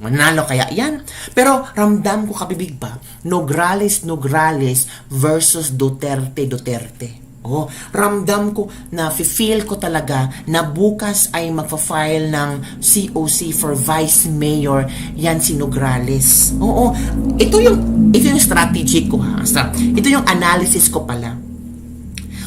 Manalo kaya yan? Pero ramdam ko kabibig ba, Nograles versus Duterte. Oh, ramdam ko na feel ko talaga na bukas ay magfa-file ng COC for Vice Mayor yan si Nograles. Oo, ito yung strategy ko ha. Ito yung analysis ko pala.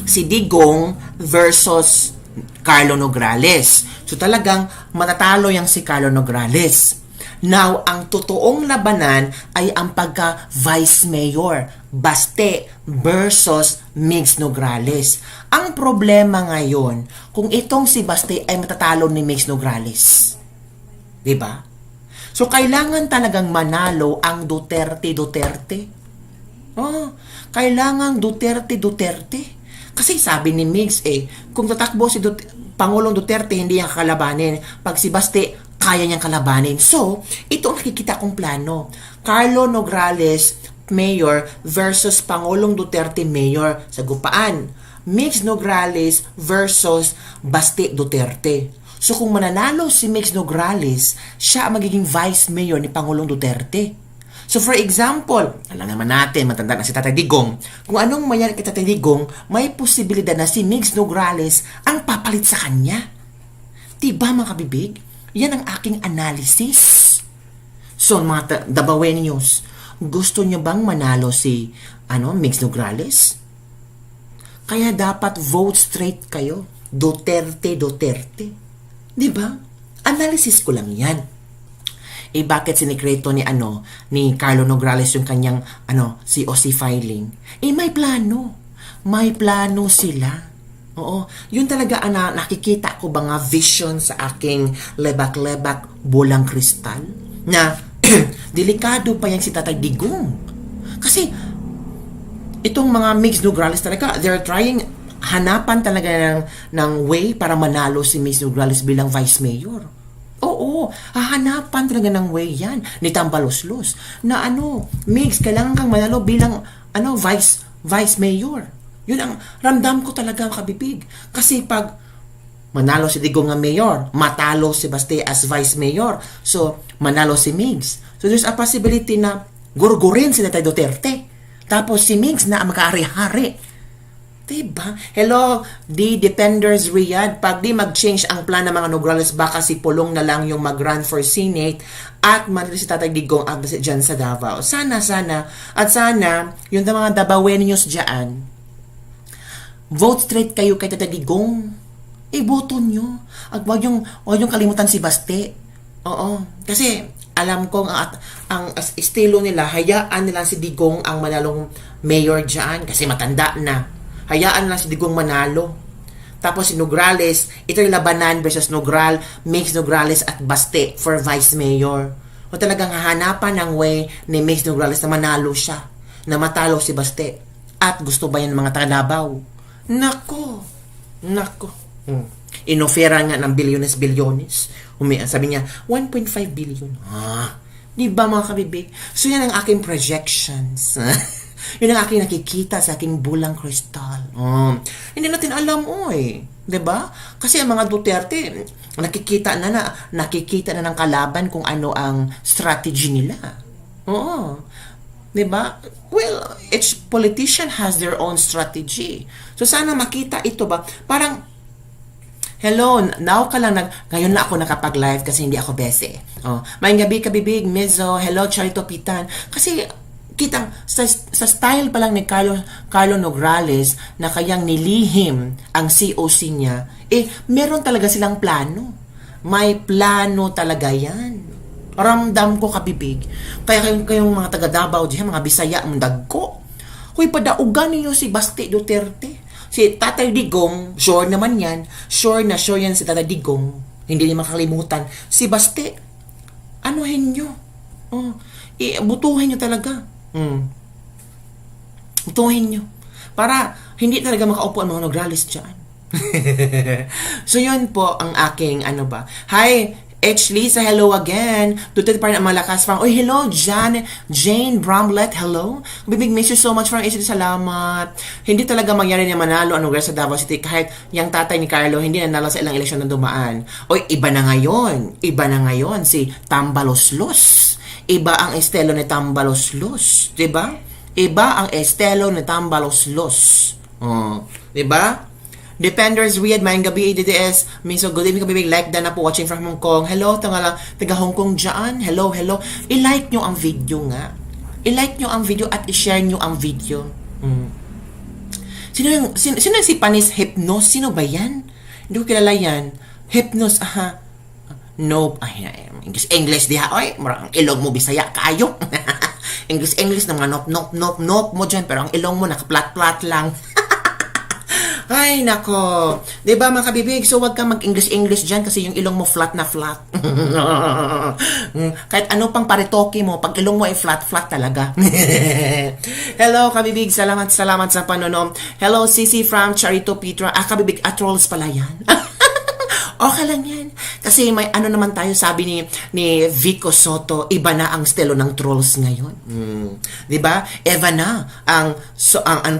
Si Digong versus Carlo Nograles. So talagang matatalo yang si Carlo Nograles. Now, ang totoong labanan ay ang pagka-Vice Mayor, Baste versus Migs Nograles. Ang problema ngayon, kung itong si Baste ay matatalo ni Migs Nograles. Diba? So, kailangan talagang manalo ang Duterte. Oh, kailangan Duterte. Kasi sabi ni Migs kung tatakbo si Pangulong Duterte, hindi niya kalabanin. Pag si Baste, kaya niyang kalabanin. So, ito ang nakikita kong plano. Carlo Nograles, Mayor versus Pangulong Duterte, Mayor sa Gupaan. Migs Nograles versus Baste Duterte. So, kung mananalo si Migs Nograles, siya ang magiging Vice Mayor ni Pangulong Duterte. So, for example, alam naman natin, matanda na si Tatay Digong. Kung anong mangyari kay Tatay Digong, may posibilidad na si Migs Nograles ang papalit sa kanya. Diba mga kabibig? Yan ang aking analysis. So, mga Dabawenyos, gusto nyo bang manalo si Migs Nograles? Kaya dapat vote straight kayo. Duterte. Diba? Analysis ko lang yan. Bakit sinikreto ni Carlo Nograles yung kanyang COC filing? May plano. May plano sila. Oo, yun talaga nakikita ko ba nga vision sa aking lebak-lebak bulang kristal na delikado pa yan si Tatay Digong. Kasi itong mga Migs Nograles talaga, they're trying hanapan talaga ng way para manalo si Migs Nograles bilang Vice Mayor. Oo, hahanapan talaga ng way yan ni Tambaloslos na Migs, kailangan kang manalo bilang Vice Mayor. Yun ang ramdam ko talaga kabibig. Kasi pag manalo si Digong nga mayor, matalo si Baste as vice mayor. So, manalo si Migs. So, there's a possibility na gurgurin si Tatay Duterte. Tapos si Migs na mag-ari-hari. Diba? Hello, the Defenders Riyadh. Pag di mag-change ang plan ng mga Nograles, baka si Pulong na lang yung mag-run for Senate at manalo si Tatay Digong at dyan sa Davao. Sana. At sana, yung mga Dabawenyos dyan, vote straight kayo kay Tatay Digong. Boto nyo. At wag yung kalimutan si Baste. Oo. Kasi, alam kong ang estilo nila, hayaan nila si Digong ang manalong mayor dyan. Kasi matanda na. Hayaan lang si Digong manalo. Tapos si Nograles, ito yung labanan versus Migs Nograles at Baste for vice mayor. O talagang hahanapan ng way ni Migs Nograles na manalo siya. Na matalo si Baste. At gusto ba yan mga taga-Davao? Nako. Inofera nga ng bilyones. Sabi niya, 1.5 billion. Di ba mga kabibig? So yan ang aking projections. Yun ang aking nakikita sa aking bulang kristal. Hindi natin alam, di ba? Kasi ang mga Duterte, nakikita na ng kalaban kung ano ang strategy nila. Oo. Diba? Well, each politician has their own strategy. So, sana makita ito ba? Parang, hello, now ka lang ngayon na ako nakapag-live kasi hindi ako bese. May gabi kabibig, Mezzo, hello, Charito Pitan. Kasi, kitang, sa style pa lang ni Carlo Nograles na kayang nilihim ang COC niya, meron talaga silang plano. May plano talaga yan. Ramdam ko kabibig. Kaya kayong mga taga-Davao diyan, mga Bisaya, dagko. Huy, padaugan niyo si Baste Duterte. Si Tatay Digong, sure naman yan. Sure yan si Tatay Digong. Hindi niya makalimutan. Si Baste, anuhin nyo. Butuhin nyo talaga. Butuhin nyo. Para hindi talaga makaupo ang mga Nograles dyan. So yun po ang aking Hi, H. Lisa, hello again. Duterte pa rin ang malakas from. Oy, hello, Jane Bramlett, hello. Bibig, miss you so much from H. Lisa, salamat. Hindi talaga mangyari na manalo ang lugar sa Davao City kahit yung tatay ni Carlo hindi nanalo sa ilang eleksyon na dumaan. Oy, iba na ngayon. Iba na ngayon si Tambaloslos. Iba ang estilo ni Tambaloslos. Diba? Iba ang estilo ni Tambaloslos. Oh, diba? Defenders Riyadh, mayang gabi, ADDS. Miso, good evening, kabibig. Like na po watching from Hong Kong. Hello, taga Hong Kong dyan. Hello, hello. I-like nyo ang video nga. I-like nyo ang video at i-share nyo ang video. Sino si Panis Hypnos? Sino ba yan? Hindi ko kilala yan. Hypnos, aha. Nope. Ay, English diha. Oy, marang ilong mo bisaya kayo. English na mga nope mo dyan. Pero ang ilong mo naka-plat-plat lang. Ay, nako. Diba mga kabibig? So, wag kang mag-English dyan kasi yung ilong mo flat na flat. Kahit ano pang paritoke mo, pag ilong mo ay flat talaga. Hello, kabibig. Salamat sa panonood. Hello, Sisi from Charito Petra. Kabibig, trolls pala yan. Okay lang yan. Kasi may ano naman tayo, sabi ni Vico Soto, iba na ang estilo ng trolls ngayon. Diba? Iba na ang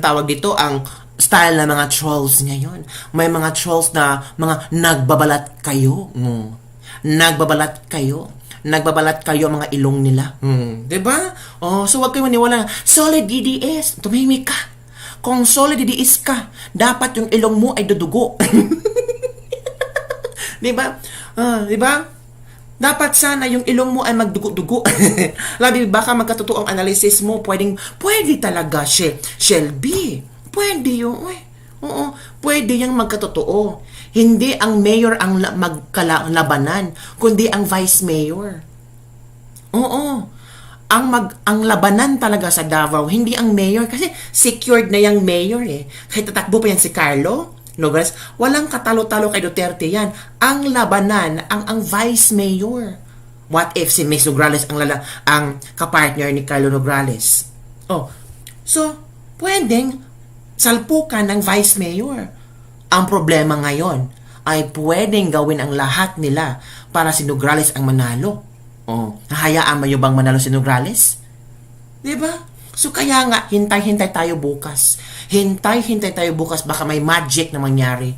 tawag dito, ang style ng mga trolls ngayon. May mga trolls na mga nagbabalat kayo. Nagbabalat kayo mga ilong nila. Diba? Oh, so wag kayo maniwala. Solid DDS. Tumimik ka. Kung solid DDS ka, dapat yung ilong mo ay dudugo. Diba? Diba? Dapat sana yung ilong mo ay magdugo-dugo. Labi, baka magkatotoo ang analysis mo. Pwede talaga, Shelby. Pwede yun. Oo, pwede yung magkatotoo. Hindi ang mayor ang magkalabanan, kundi ang vice mayor. Oo. Ang labanan talaga sa Davao, hindi ang mayor. Kasi secured na yung mayor eh. Kahit tatakbo pa yan si Carlo Nogales, walang katalo-talo kay Duterte yan. Ang labanan, ang vice mayor. What if si Miss Nograles ang kapartner ni Carlo Nograles? Oh, so, pwedeng salpukan ng vice mayor. Ang problema ngayon ay pwedeng gawin ang lahat nila para si Nograles ang manalo. Oh, hayaan mo yung bang manalo si Nograles? Diba? So kaya nga, hintay-hintay tayo bukas. Hintay-hintay tayo bukas. Baka may magic na mangyari.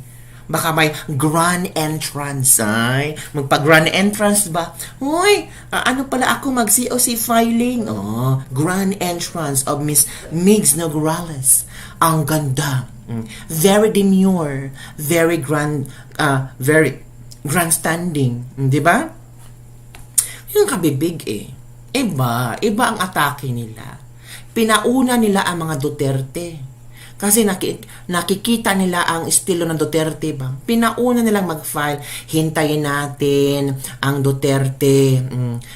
Baka may grand entrance. Ay, magpa-grand entrance ba? Uy, ano pala ako mag-COC filing? Oh, grand entrance of Miss Migs Nograles. Ang ganda. Very demure. Very grandstanding. Di ba? Yung kabibig eh. Iba ang atake nila. Pinauna nila ang mga Duterte. Kasi nakikita nila ang estilo ng Duterte ba? Pinauna nilang mag-file. Hintayin natin ang Duterte.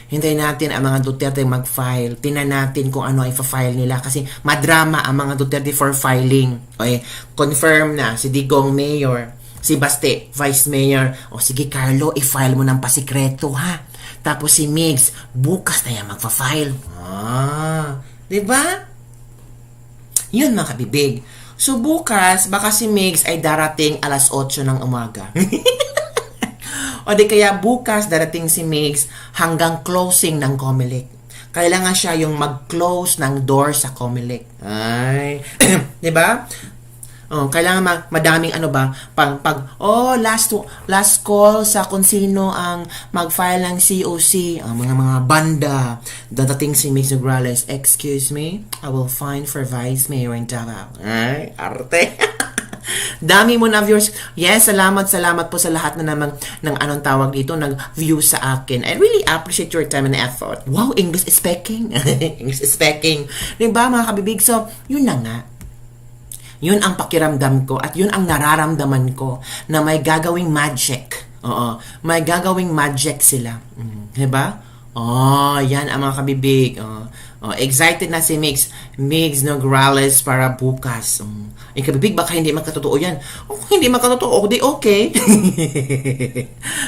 Hintayin natin ang mga Duterte mag-file. Tingnan natin kung ano ay fa-file nila. Kasi madrama ang mga Duterte for filing. Okay? Confirm na si Digong Mayor. Si Baste, Vice Mayor. O sige Carlo, i-file mo ng pasikreto ha. Tapos si Migs, bukas na yan magfa-file. Diba? Yun mga kabibig. So bukas, baka si Migs ay darating alas 8 ng umaga. O di kaya bukas darating si Migs hanggang closing ng Comelec. Kailangan siya yung mag-close ng door sa Comelec. Ay, di ba? Oh, kailangan madaming ano ba, last call sa kung sino ang mag-file ng COC, ang mga banda, dadating si Migs Nograles. Excuse me, I will fine for Vice Mayor in Davao. Ay, arte. Dami mo na viewers. Yes, salamat po sa lahat na naman ng anong tawag dito, nag-view sa akin. I really appreciate your time and effort. Wow, English is speaking. English is speaking. Diba mga kabibig? So, yun na nga. Yun ang pakiramdam ko at yun ang nararamdaman ko na may gagawing magic. Oo, may gagawing magic sila. Diba? Oh, yan ang mga kabibig. Excited na si Migs Nograles para bukas. Kabibig, baka hindi makatotoo yan. Kung hindi makatotoo, di okay.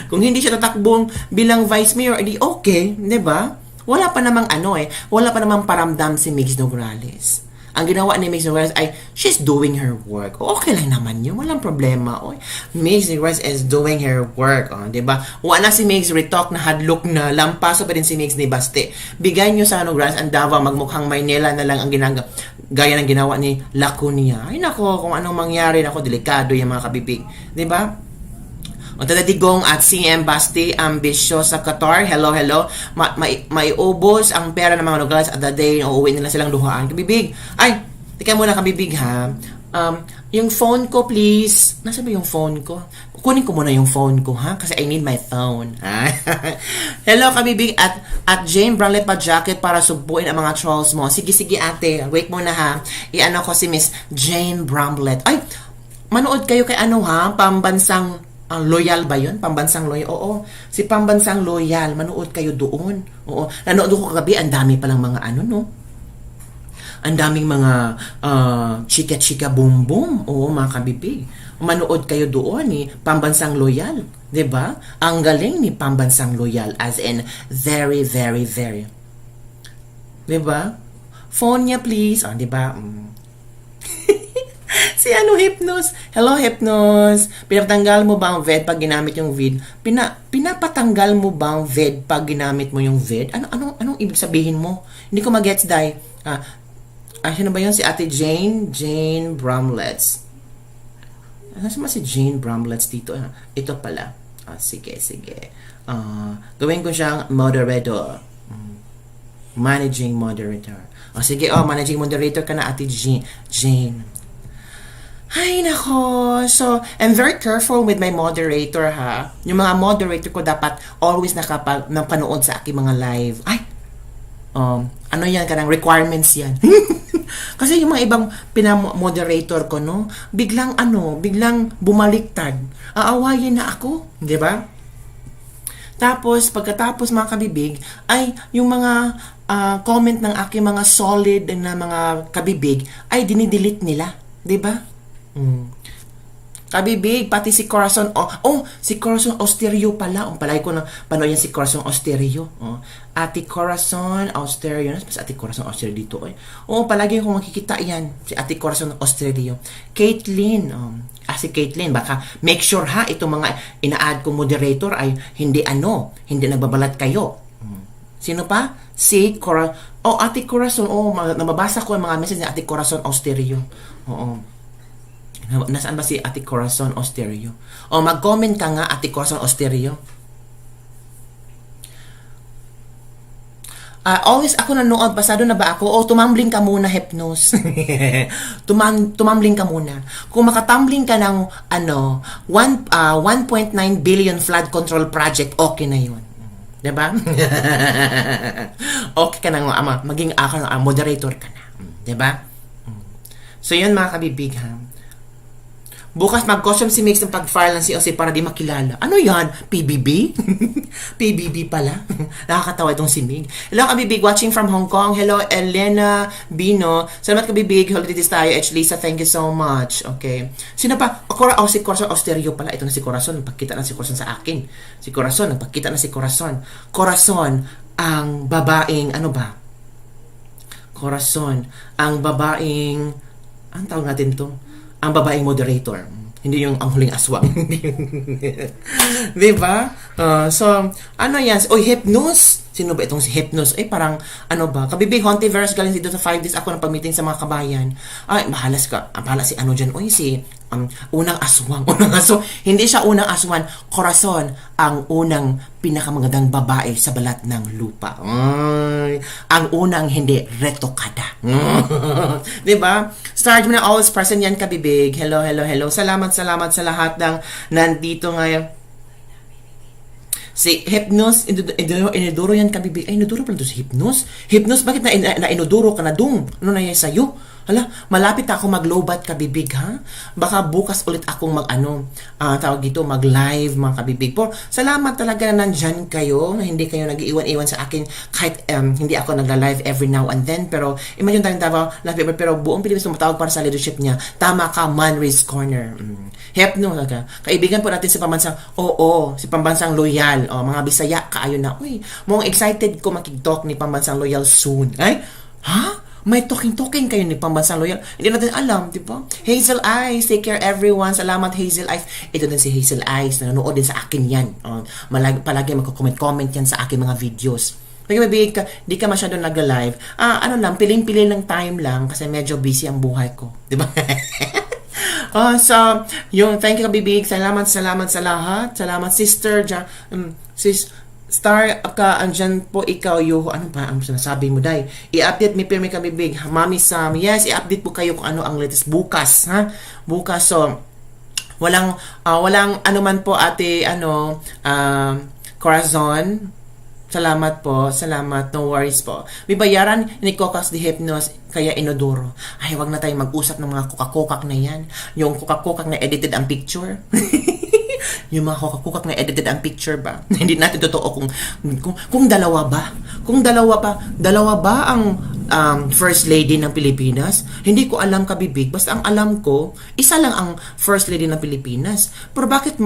Kung hindi siya tatakbong bilang vice mayor, di okay. Diba? Wala pa namang wala pa namang paramdam si Migs Nograles. Ang ginawa ni Miss Reyes ay, she's doing her work. Okay lang naman yun. Walang problema. Oy, Miss Reyes is doing her work. Diba? Wala si Miss Retalk na hadlock na. Lampaso pa din si Miss ni Baste. Bigay nyo sa Grants and Davao, magmukhang Maynila na lang ang gaya ng ginawa ni Laconia. Ay nako, kung anong mangyari, nako, delikado yung mga kabibig. Diba? O tadadigong at CM Basti, ambisyo sa Qatar. Hello. May ubos ang pera ng mga Nograles at the day, uuwi nila silang duhaan. Kabibig. Ay, tika muna kabibig ha. Yung phone ko please. Nasa ba yung phone ko? Kunin ko muna yung phone ko ha. Kasi I need my phone. Hello kabibig at Jane Branlet pa jacket para subuin ang mga trolls mo. Sige ate. Wait muna ha. Iano ko si Miss Jane Branlet. Ay, manood kayo kay pambansang loyal ba yun? Pambansang loyal? Oo. Si Pambansang Loyal. Manood kayo doon. Oo. Nanood ko kagabi. Ang dami palang mga no? Ang daming mga chika-chika boom-boom. Oo, mga kabibig. Manood kayo doon Pambansang Loyal. 'Di ba? Ang galing ni Pambansang Loyal. As in, very, very, very. 'Di ba? Phone niya please. 'Di ba? Si Hypnos. Hello, Hypnos. Pinapatanggal mo ba ang VED pag ginamit yung VED? Pinapatanggal mo ba ang VED pag ginamit mo yung VED? Anong ibig sabihin mo? Hindi ko mag-gets, Day. Sino ba yun? Si Ate Jane? Jane Bramlets. Nasaan ba si Jane Bramlets dito? Ito pala. Sige. Gawin ko siyang moderator. Managing moderator. Sige, managing moderator ka na, Ate Jane. Ay, nako. So, I'm very careful with my moderator, ha? Yung mga moderator ko dapat always napanood sa aking mga live. Ay! Ano yan? Kanang requirements yan. Kasi yung mga ibang pinamoderator ko, no? Biglang bumaliktad. Aawayin na ako. Di ba? Tapos, pagkatapos mga kabibig, ay yung mga comment ng aking mga solid na mga kabibig, ay dinidelete nila. Di ba? Kabibig, pati si Corazon si Corazon Osterio pala. Palagi ko na panood yan si Corazon Osterio. Ate Corazon Osterio. Mas Ate Corazon Osterio dito. Palagi ko makikita yan. Si Ate Corazon Osterio. Caitlyn. Si Caitlyn, baka make sure ha, itong mga ina-add kong moderator ay hindi nagbabalat kayo. Sino pa? Si Ate Corazon. Nababasa ko ang mga message ni Ate Corazon Osterio. Nasaan ba si Ate Corazon Osterio? Mag-comment ka nga, Ate Corazon Osterio. Always ako nanood, pasado na ba ako? Tumambling ka muna, Hypnos. Tumambling ka muna. Kung makatumbling ka ng 1.9 billion flood control project, okay na yun. Diba? Okay ka na nga, maging moderator ka na. Diba? So yun mga kabibig ha. Bukas mag-costume si Mix ng pag-file ng COC para di makilala. Ano yan? PBB? PBB pala. Nakakatawa itong si Mig. Hello kabibig, watching from Hong Kong. Hello Elena Bino. Salamat kabibig. Holidays tayo. Lisa, thank you so much. Okay. Sino pa? Si Corazon Osterio pala. Ito na si Corazon. Nagpakita na si Corazon sa akin. Si Corazon. Nagpakita na si Corazon. Corazon, ang babaeng, Corazon, ang babaeng, ang tawag natin to? Ang babaeng moderator. Hindi yung ang huling aswang. Diba? So, yan? Hypnos. Sino ba itong si Hypnos? Parang, kabibig, Hontiverse galing dito sa 5 days ako ng pag-meeting sa mga kabayan. Bahala si dyan. Si unang aswang. Hindi siya unang aswang. Corazon, ang unang pinakamagandang babae sa balat ng lupa. Ang unang hindi retokada. Diba? Start mo na always present yan, kabibig. Hello. Salamat sa lahat ng nandito ngayon. Si Hypnos, inodoro yan kabibig. Inodoro pala to si Hypnos. Hypnos, bakit na inodoro ka na dong? Ano na yan sa'yo? Hala, malapit ako mag-lowbat kabibig ha? Baka bukas ulit akong mag-live mga kabibig. Salamat talaga na nandyan kayo, na hindi kayo nag-iwan-iwan sa akin kahit hindi ako nagla-live every now and then. Pero imagine tayo pero buong Pilipinas tumatawag para sa leadership niya. Tama ka, Manris Corner. Hypno talaga. Kaibigan po natin si Pambansang, si Pambansang Loyal. Mga Bisaya, kaayo na. Mukhang excited ko makig-talk ni Pambansang Loyal soon. Ay, ha? May talking kayo ni Pambansang Loyal. Hindi natin alam, di ba? Hazel Eyes, take care everyone. Salamat Hazel Eyes. Ito din si Hazel Eyes. Nanonood din sa akin yan. Palagi magko-comment yan sa aking mga videos. Pag mabigay ka, di ka masyadong nag-live. Ano lang, piling-piling ng time lang kasi medyo busy ang buhay ko. Di ba? So, yung thank you kabibig. Salamat sa lahat. Salamat sister. Sis Star ka, andyan po ikaw, Yuho. Ano ba ang sinasabi mo, Day? I-update mi pirmi kabibig. Mami Sam. Yes, i-update po kayo kung ano ang latest bukas, ha? Bukas, so, walang ano man po ate, Corazon. Salamat po, salamat, no worries po. Bibayaran ni Cocas de Hypnos, kaya inodoro. Ay, wag na tayong mag-usap ng mga kukak-kukak na yan. Yung kukak-kukak na edited ang picture. Yung mga kukak-kukak na edited ang picture ba? Hindi natin totoo kung dalawa ba? Kung dalawa ba ang First Lady ng Pilipinas? Hindi ko alam kabibig. Basta ang alam ko, isa lang ang First Lady ng Pilipinas. Pero bakit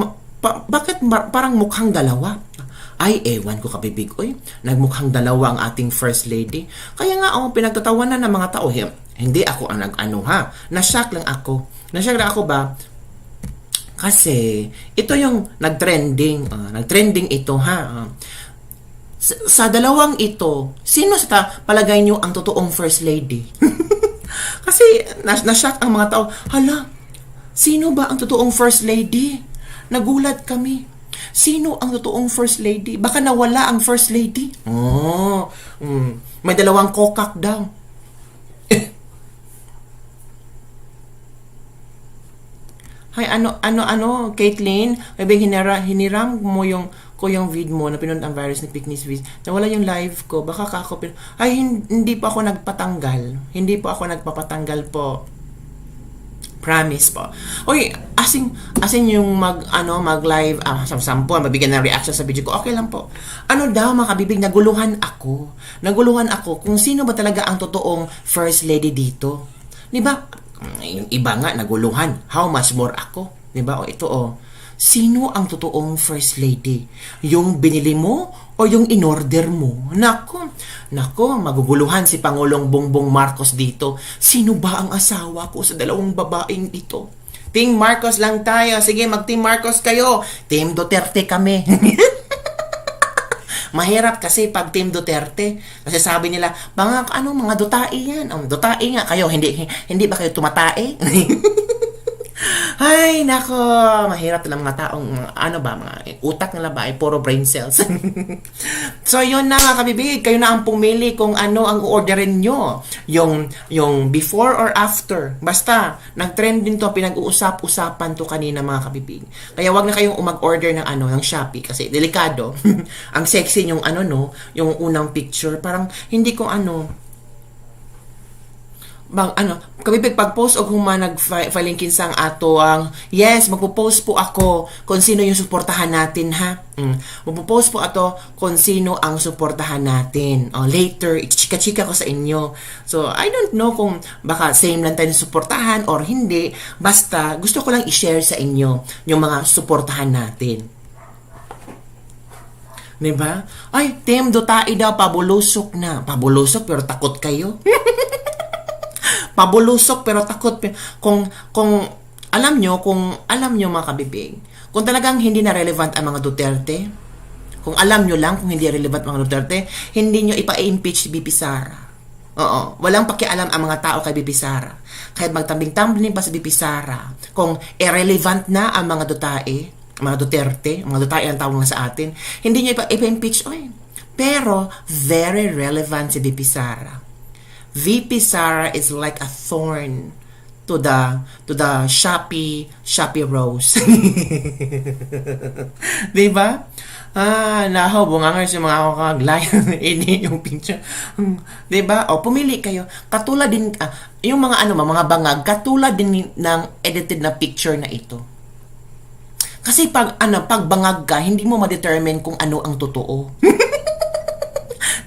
parang mukhang dalawa? Ay, ewan ko kabibig. Uy, nagmukhang dalawa ang ating First Lady. Kaya nga, pinagtatawanan ng mga tao. Hindi ako ang nag-ano ha. Nashock lang ako. Nashock lang ako ba? Kasi, ito yung nag-trending. Nag-trending ito ha. Sa dalawang ito, sino sa palagay nyo ang totoong First Lady? Kasi, nashock ang mga tao. Hala, sino ba ang totoong First Lady? Nagulat kami. Sino ang totoong First Lady? Baka nawala ang First Lady. May dalawang kokak daw. Hay, Caitlyn, hiniram mo yung vid mo na pinunod ang virus ni Picnic Swiss. Nawala yung live ko. Baka kakopin. Ay, hindi pa ako nagpatanggal. Hindi pa ako nagpapatanggal po. Promise po. Uy, asin yung mag-live, sampuan, mabigyan ng reaction sa video ko, okay lang po. Ano daw, mga kabibig, naguluhan ako kung sino ba talaga ang totoong First Lady dito. Di ba? Yung iba nga, naguluhan. How much more ako? Di ba? Ito, sino ang totoong First Lady? Yung binili mo o yung in-order mo? Nako, maguguluhan si Pangulong Bongbong Marcos dito. Sino ba ang asawa ko sa dalawang babaeng ito? Team Marcos lang tayo. Sige, mag-Team Marcos kayo. Team Duterte kami. Mahirap kasi pag Team Duterte. Kasi sabi nila, mga dutae yan. Dutae nga kayo. Hindi ba kayo tumatae? Ay, nako, mahirap lang mga taong, mga utak nila ba ay puro brain cells. So, yun na mga kabibig, kayo na ang pumili kung ano ang orderin nyo. Yung before or after. Basta, nag-trend din to, pinag-uusap-usapan to kanina mga kabibig. Kaya wag na kayong mag-order ng Shopee kasi delikado. Ang sexy yung yung unang picture, parang hindi ko kabibig pag-post o kung nag-filing kinsang ato ang yes, magpo-post po ako kung sino yung suportahan natin ha. Magpo-post po ato kung sino ang suportahan natin. Later, ichika-chika ko sa inyo. So, I don't know kung baka same lang tayo suportahan or hindi. Basta, gusto ko lang i-share sa inyo yung mga suportahan natin. Diba? Ay, Team Dutae daw, pabulusok na. Pabulusok pero takot kayo. Pabulusok pero takot. Kung alam nyo mga kabibig, kung talagang hindi na relevant ang mga Duterte, kung alam nyo lang kung hindi relevant ang mga Duterte, hindi nyo ipa-impeach si BP Sara. Oo, walang pakialam ang mga tao kay BP Sara. Kahit magtambling-tambling pa si BP Sara, kung irrelevant na ang mga Duterte, mga Duterte ang tawag sa atin, hindi nyo ipa-impeach. Pero, very relevant si BP Sara. VP Sara is like a thorn to the Shopee rose. Diba? Bungangar sa mga kaglay. Ini yung picture. Diba? Pumili kayo. Katulad din, yung mga mga bangag, katulad din ng edited na picture na ito. Kasi pag bangag ka, hindi mo ma-determine kung ano ang totoo.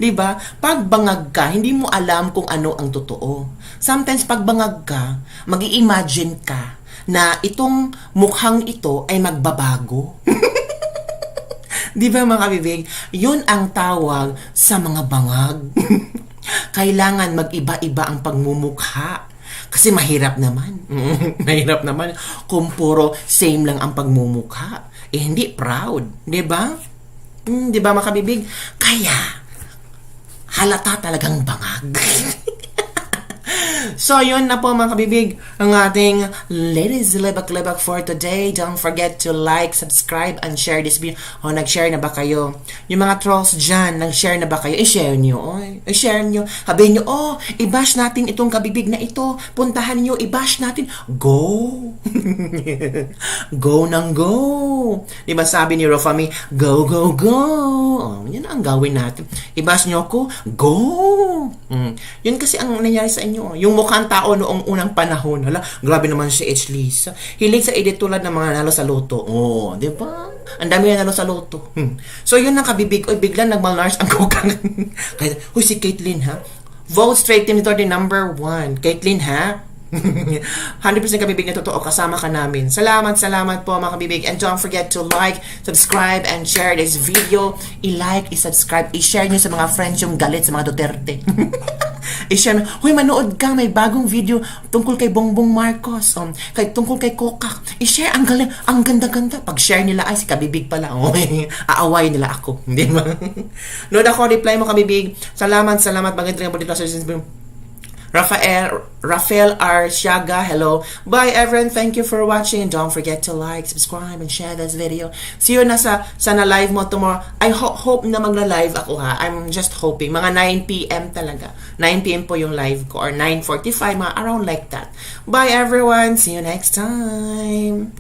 Diba? Pag bangag ka, hindi mo alam kung ano ang totoo. Sometimes pag bangag ka, mag-i-imagine ka na itong mukhang ito ay magbabago. Di ba mga kabibig? Yun ang tawag sa mga bangag. Kailangan mag-iba-iba ang pagmumukha. Kasi mahirap naman. Mahirap naman kung puro same lang ang pagmumukha. Eh, hindi proud. Di ba? Di ba mga kabibig? Kaya, halata talagang bangag. So, yun na po mga kabibig, ang ating Ladies Lebak-Lebak for today. Don't forget to like, subscribe, and share this video. O, nag-share na ba kayo? Yung mga trolls dyan, nag-share na ba kayo? I-share nyo. I-share nyo. Sabihin nyo, i-bash natin itong kabibig na ito. Puntahan nyo, i-bash natin. Go! Go nang go! Diba sabi ni Rofami, go, go, go! Oh, yun ang gawin natin. I-bash nyo ako, go! Yun kasi ang nangyari sa inyo. Yung mukhang tao noong unang panahon. Hala, grabe naman si H. Lisa. Hilig sa edit tulad ng mga nalo sa loto. Oh, di ba? Ang dami na nalo sa loto. So, yun ang kabibig. Oy, biglang nagmalnars ang kukang. Huy, si Caitlyn, ha? Vote straight team nito din number 1. Caitlyn, ha? 100% kabibig na totoo, kasama ka namin. Salamat po mga kabibig. And don't forget to like, subscribe, and share this video. I-like, i-subscribe, i-share nyo sa mga friends yung galit sa mga Duterte. I-share nyo, huy, manood ka, may bagong video tungkol kay Bongbong Marcos, tungkol kay Kokak. I-share, ang galing, ang ganda-ganda. Pag-share nila, ay, si kabibig pala. Aawayin nila ako. Hindi ba? Nood ako, reply mo kabibig. Salamat, magandang po dito sa Rafael R. Siaga, hello. Bye everyone, thank you for watching. Don't forget to like, subscribe, and share this video. See you na sana live mo tomorrow. I hope na magla-live ako ha. I'm just hoping. Mga 9 p.m. talaga. 9 p.m. po yung live ko or 9:45, mga around like that. Bye everyone, see you next time.